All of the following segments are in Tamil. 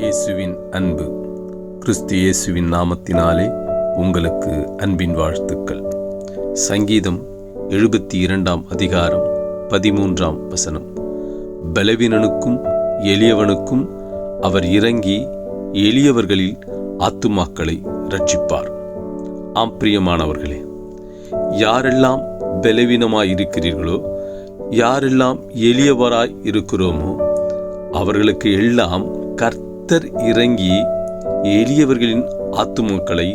இயேசுவின் அன்பு. கிறிஸ்து இயேசுவின் நாமத்தினாலே உங்களுக்கு அன்பின் வாழ்த்துக்கள். சங்கீதம் 72 அதிகாரம் 13 பலவீனனுக்கும் எளியவனுக்கும் அவர் இறங்கி எளியவர்களில் ஆத்துமாக்களை இரட்சிப்பார். ஆம் பிரியமானவர்களே, யாரெல்லாம் பலவீனமாய் இருக்கிறீர்களோ, யாரெல்லாம் எளியவராய் இருக்கிறோமோ, அவர்களுக்கு எல்லாம் கர்த்தர் இறங்கி எளியவர்களின் ஆத்துமாக்களை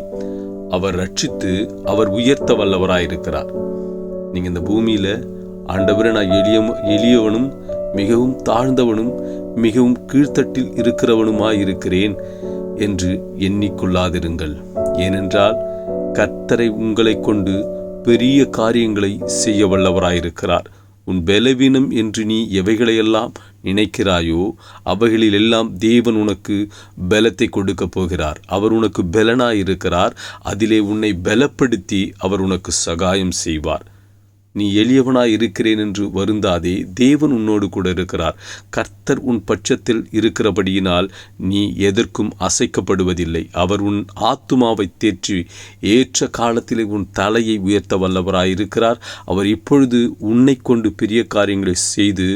அவர் ரட்சித்து அவர் உயர்த்த வல்லவராயிருக்கிறார். நீங்க இந்த பூமியில ஆண்டவரே, நான் எளியவனும் மிகவும் தாழ்ந்தவனும் மிகவும் கீழ்த்தட்டில் இருக்கிறவனுமாயிருக்கிறேன் என்று எண்ணிக்கொள்ளாதிருங்கள். ஏனென்றால் கர்த்தரை உங்களை கொண்டு பெரிய காரியங்களை செய்ய வல்லவராயிருக்கிறார். உன் பலவீனம் என்று நீ எவைகளையெல்லாம் நினைக்கிறாயோ அவைகளிலெல்லாம் தேவன் உனக்கு பலத்தை கொடுக்க போகிறார். அவர் உனக்கு பலனாயிருக்கிறார். அதிலே உன்னை பலப்படுத்தி அவர் உனக்கு சகாயம் செய்வார். நீ எளியவனாய் இருக்கிறேன் என்று வருந்தாதே. தேவன் உன்னோடு கூட இருக்கிறார். கர்த்தர் உன் பட்சத்தில் இருக்கிறபடியினால் நீ எதற்கும் அசைக்கப்படுவதில்லை. அவர் உன் ஆத்துமாவை தேற்றி ஏற்ற காலத்திலே உன் தலையை உயர்த்த வல்லவராயிருக்கிறார். அவர் இப்பொழுது உன்னை கொண்டு பெரிய காரியங்களை செய்து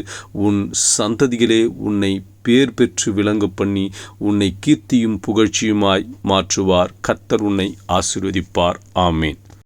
உன் சந்ததிகளே உன்னை பேர் பெற்று விளங்க பண்ணி உன்னை கீர்த்தியும் புகழ்ச்சியுமாய் மாற்றுவார். கர்த்தர் உன்னை ஆசீர்வதிப்பார். ஆமேன்.